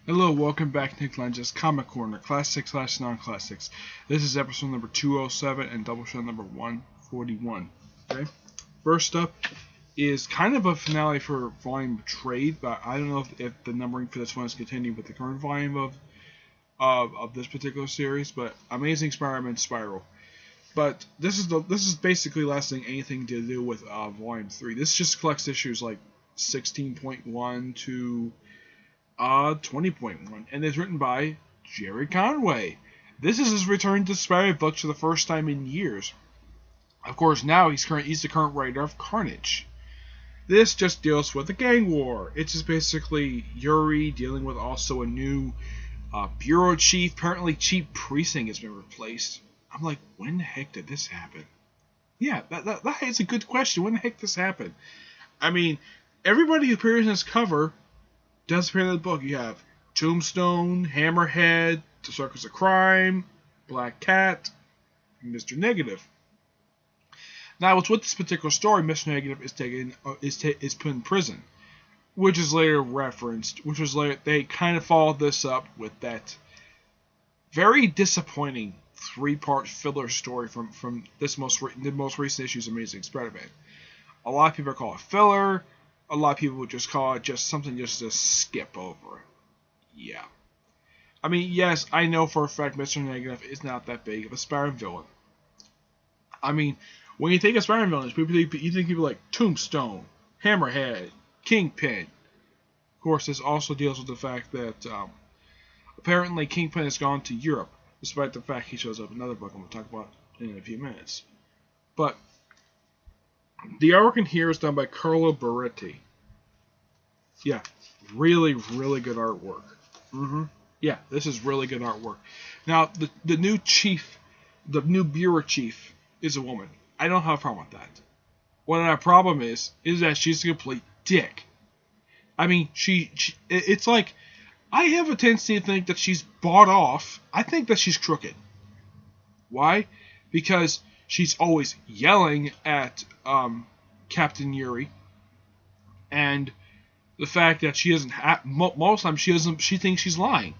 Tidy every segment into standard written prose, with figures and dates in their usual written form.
Hello, welcome back to Lenz's Comic Corner, Classics/Non-Classics. This is episode number 207 and Doubleshot number 141. Okay? First up is kind of a finale for volume trade, but I don't know if the numbering for this one is continuing with the current volume of this particular series, but Amazing Spider-Man Spiral. But this is basically less than anything to do with volume 3. This just collects issues like 16.1 to 20.1, and is written by Jerry Conway. This is his return to Spider books for the first time in years. Of course, now he's the current writer of Carnage. This just deals with the gang war. It's just basically Yuri dealing with also a new bureau chief. Apparently, Chief Precinct has been replaced. I'm like, when the heck did this happen? Yeah, that is a good question. When the heck did this happen? I mean, everybody who appears in this cover does appear in the book. You have Tombstone, Hammerhead, The Circus of Crime, Black Cat, and Mr. Negative. Now, what's with this particular story? Mr. Negative is put in prison, which is later referenced. They kind of followed this up with that very disappointing 3-part filler story from the most recent issues of Amazing Spider-Man. A lot of people call it filler. A lot of people would just call it just something just to skip over. Yeah. I mean, yes, I know for a fact Mr. Negative is not that big of a Spider-Man villain. I mean, when you think of Spider-Man villains, you think people like Tombstone, Hammerhead, Kingpin. Of course, this also deals with the fact that apparently Kingpin has gone to Europe, despite the fact he shows up in another book I'm going to talk about in a few minutes. But the artwork in here is done by Carlo Berretti. Yeah, really, really good artwork. Yeah, this is really good artwork. Now, the new chief, the new bureau chief, is a woman. I don't have a problem with that. What our problem is that she's a complete dick. I mean, it's like, I have a tendency to think that she's bought off. I think that she's crooked. Why? Because she's always yelling at Captain Yuri, and the fact that she doesn't most of the time she thinks she's lying.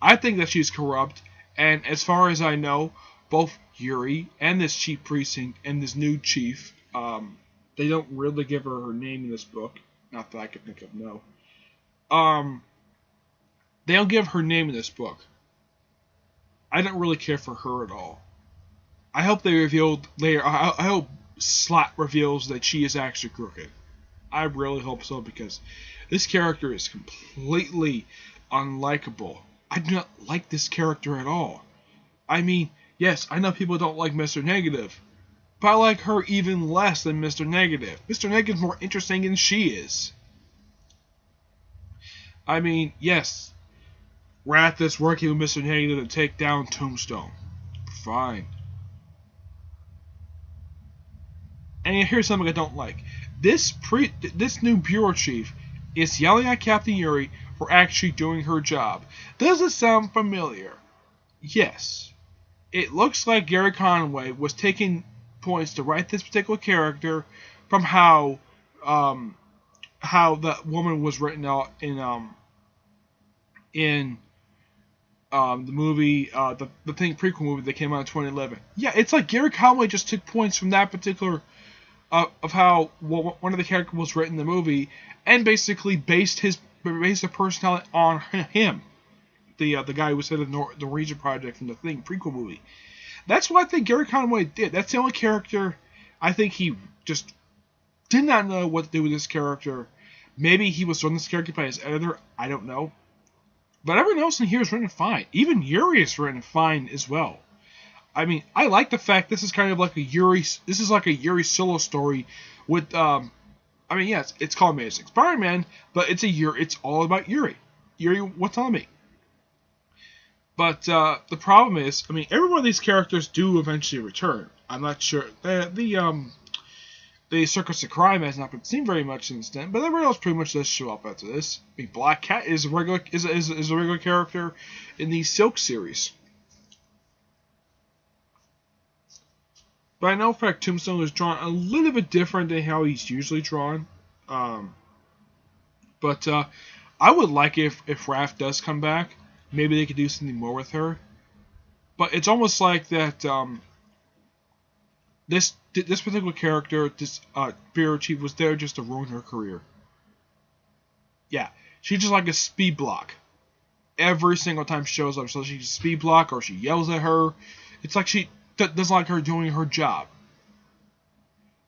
I think that she's corrupt, and as far as I know, both Yuri and this Chief Precinct and this new chief, they don't really give her name in this book. Not that I can think of, no. They don't give her name in this book. I don't really care for her at all. I hope they revealed later. I hope Slot reveals that she is actually crooked. I really hope so, because this character is completely unlikable. I do not like this character at all. I mean, yes, I know people don't like Mr. Negative, but I like her even less than Mr. Negative. Mr. Negative's more interesting than she is. I mean, yes, Wrath is working with Mr. Negative to take down Tombstone. Fine. And here's something I don't like. This new bureau chief is yelling at Captain Yuri for actually doing her job. Does it sound familiar? Yes. It looks like Gary Conway was taking points to write this particular character from how that woman was written out in the movie, the Think prequel movie that came out in 2011. Yeah, it's like Gary Conway just took points from that particular of how one of the characters was written in the movie, and basically based the personality on him, the guy who was head of the Norwegian project from the Think prequel movie. That's what I think Gary Conway did. That's the only character I think he just did not know what to do with this character. Maybe he was running this character by his editor. I don't know. But everyone else in here is written fine. Even Yuri is written fine as well. I mean, I like the fact this is kind of like a Yuri. This is like a Yuri solo story with. I mean, yes, it's called Amazing Spider-Man, but it's all about Yuri. Yuri, what's on me? But the problem is, I mean, every one of these characters do eventually return. I'm not sure the Circus of Crime has not been seen very much since then, but everyone else pretty much does show up after this. I mean, Black Cat is a regular character in the Silk series. But I know for fact Tombstone is drawn a little bit different than how he's usually drawn. But I would like if Raph does come back, maybe they could do something more with her. But it's almost like that. This particular character, this bureau chief, was there just to ruin her career. Yeah, she's just like a speed block. Every single time she shows up, so she speed block or she yells at her. It's like she doesn't like her doing her job.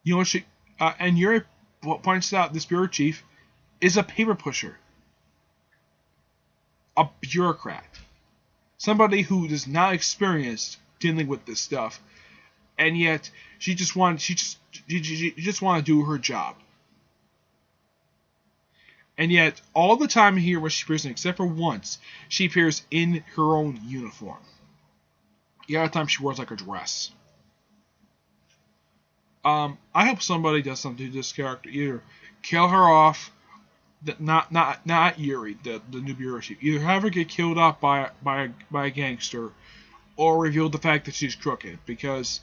You know what and Yuri points out this bureau chief is a paper pusher, a bureaucrat, somebody who is not experienced dealing with this stuff, and yet she just want to do her job. And yet, all the time here when she appears, except for once, she appears in her own uniform. The other time she wears like a dress. I hope somebody does something to this character. Either kill her off, not Yuri, the new bureau chief. Either have her get killed off by a gangster, or reveal the fact that she's crooked. Because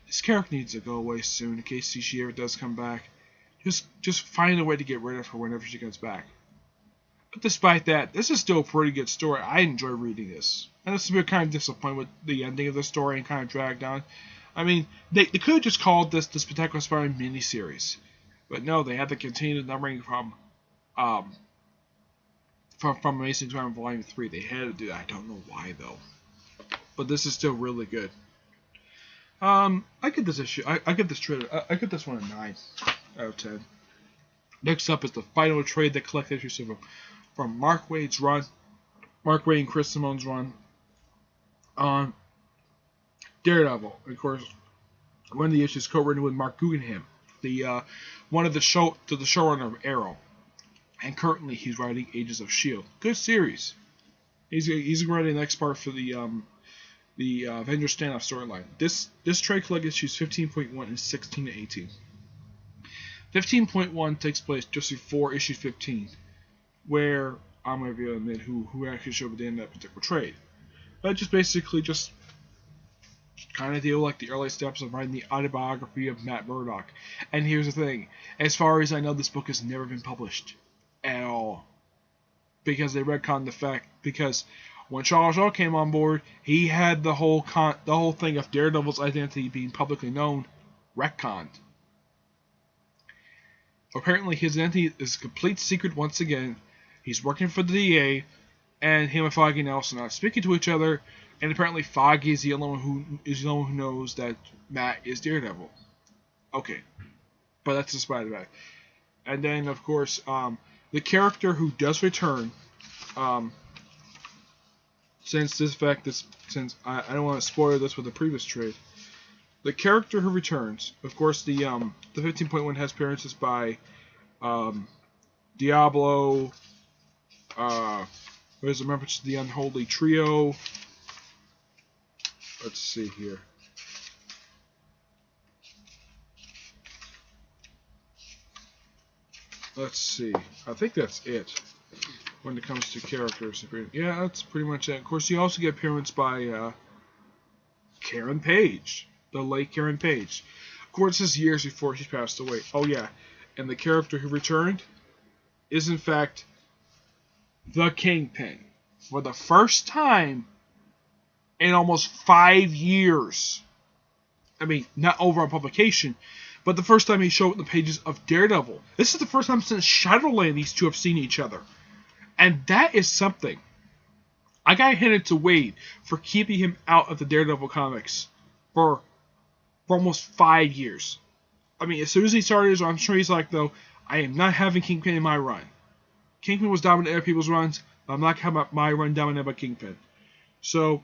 this character needs to go away soon in case she ever does come back. Just find a way to get rid of her whenever she comes back. But despite that, this is still a pretty good story. I enjoy reading this. And this has been kind of disappointed with the ending of the story and kind of dragged on. I mean, they could have just called this the Spectacular Spider-Man miniseries. But no, they had to continue the numbering from Amazing Spider-Man Volume 3. They had to do that. I don't know why, though. But this is still really good. I get this issue. I get this trade. I get this one a 9 out of 10. Next up is the final trade that collects issues from Mark Waid's run, Mark Waid and Chris Simone's run on Daredevil. Of course, one of the issues co-written with Mark Guggenheim, the one of the showrunner of Arrow, and currently he's writing Agents of S.H.I.E.L.D. Good series. He's writing the next part for the Avengers standoff storyline. This trade collects issues 15.1 and 16 to 18. 15.1 takes place just before issue 15, where I'm going to admit who actually showed up at the end of that particular trade. But just basically just kind of deal like the early steps of writing the autobiography of Matt Murdock. And here's the thing, as far as I know, this book has never been published at all, because they retconned the fact, because when Charles Shaw came on board, he had the whole thing of Daredevil's identity being publicly known retconned. Apparently his identity is a complete secret once again. He's working for the DA, and him and Foggy Nelson are not speaking to each other, and apparently Foggy is the only one who knows that Matt is Daredevil. Okay. But that's despite that. And then, of course, the character who does return, since I don't want to spoil this with the previous trade, the character who returns, of course, the 15.1 has appearances by Diablo, there's a reference to the Unholy Trio. Let's see here. Let's see. I think that's it when it comes to characters. Yeah, that's pretty much it. Of course, you also get appearance by Karen Page. The late Karen Page. Of course, this is years before she passed away. Oh, yeah. And the character who returned is, in fact, the Kingpin. For the first time in almost 5 years. I mean, not over on publication, but the first time he showed up in the pages of Daredevil. This is the first time since Shadowland these two have seen each other. And that is something. I got handed to Waid for keeping him out of the Daredevil comics for almost 5 years. I mean, as soon as he started, I'm sure he's like, though, I am not having Kingpin in my run. Kingpin was dominating other people's runs, but I'm not having my run dominated by Kingpin. So,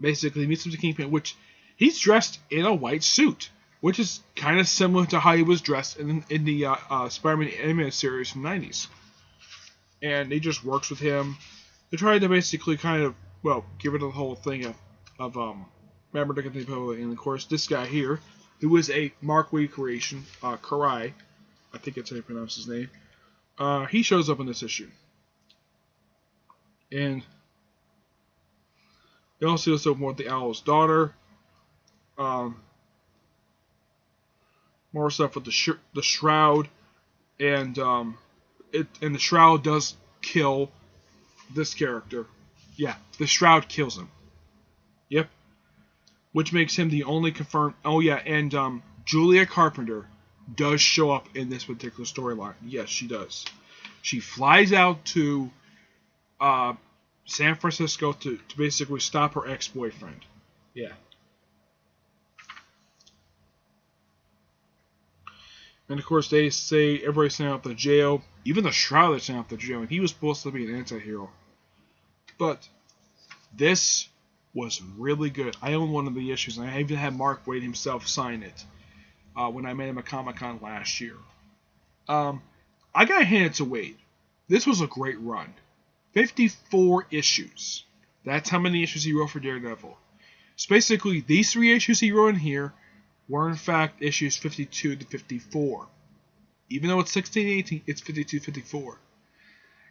basically, he meets him to Kingpin, which he's dressed in a white suit, which is kind of similar to how he was dressed in the Spider-Man animated series from the 90s. And he just works with him. They tried to basically kind of, well, give it the whole thing of Murdock and of course, this guy here, who is a Mark Waid creation, Karai, I think that's how you pronounce his name, he shows up in this issue. And he also does more with the Owl's daughter, more stuff with the Shroud, and and the Shroud does kill this character. Yeah, the Shroud kills him. Yep. Which makes him the only confirmed. Oh yeah, and Julia Carpenter does show up in this particular storyline. Yes, she does. She flies out to San Francisco to basically stop her ex-boyfriend. Yeah. And of course, they say everybody's sent out to jail. Even the Shroud is sent out to jail, and he was supposed to be an anti-hero. But this was really good. I own one of the issues, and I even had Mark Waid himself sign it when I met him at Comic-Con last year. I gotta hand it to Waid. This was a great run. 54 issues. That's how many issues he wrote for Daredevil. So basically, these 3 issues he wrote in here were in fact issues 52 to 54. Even though it's 16-18, it's 52-54.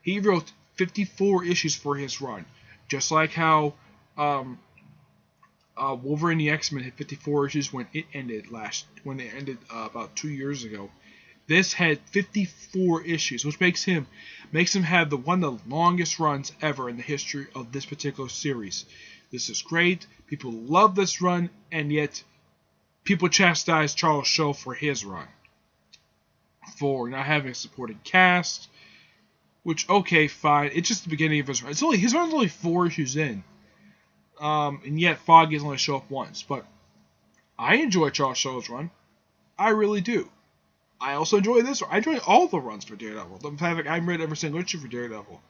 He wrote 54 issues for his run. Just like how Wolverine the X-Men had 54 issues when it ended about 2 years ago. This had 54 issues, which makes him have one of the longest runs ever in the history of this particular series. This is great. People love this run, and yet people chastise Charles Soule for his run, for not having a supporting cast. Which, okay, fine. It's just the beginning of his run. His run's only 4 issues in, and yet Foggy's only show up once. But I enjoy Charles Soule's run. I really do. I also enjoy this. I enjoy all the runs for Daredevil. In fact, I've read every single issue for Daredevil.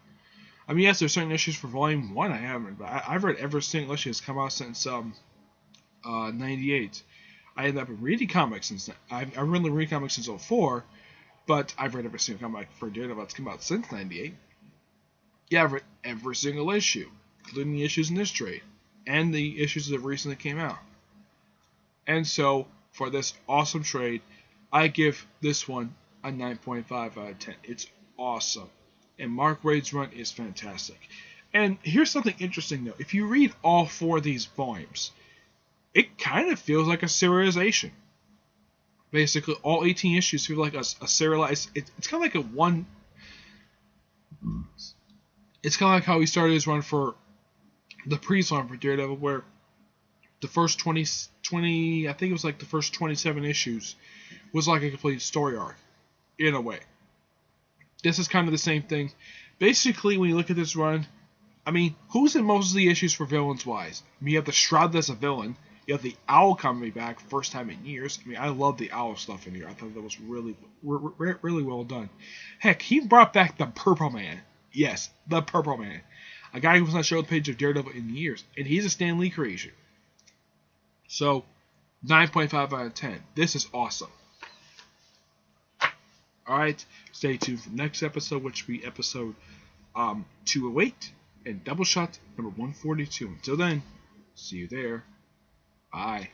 I mean, yes, there's certain issues for Volume 1 I haven't, but I've read every single issue that's come out since 98. I ended up reading comics since I've really read comics since 04, but I've read every single comic for Daredevil that's come out since 98. Yeah, I've read every single issue, including the issues in this trade, and the issues that recently came out. And so, for this awesome trade, I give this one a 9.5 out of 10. It's awesome. And Mark Waid's run is fantastic. And here's something interesting, though. If you read all 4 of these volumes, it kind of feels like a serialization. Basically, all 18 issues feel like a serialized. It's kind of like a one. It's kind of like how he started his run for the Priest run for Daredevil, where the first 20, I think it was like the first 27 issues was like a complete story arc, in a way. This is kind of the same thing. Basically, when you look at this run, I mean, who's in most of the issues for villains-wise? I mean, you have the Shroud as a villain. You have the Owl coming back, first time in years. I mean, I love the Owl stuff in here. I thought that was really well done. Heck, he brought back the Purple Man. Yes, the Purple Man. A guy who was not shown the page of Daredevil in years. And he's a Stan Lee creation. So, 9.5 out of 10. This is awesome. Alright, stay tuned for the next episode, which will be episode 208 and Doubleshot number 142. Until then, see you there. Bye.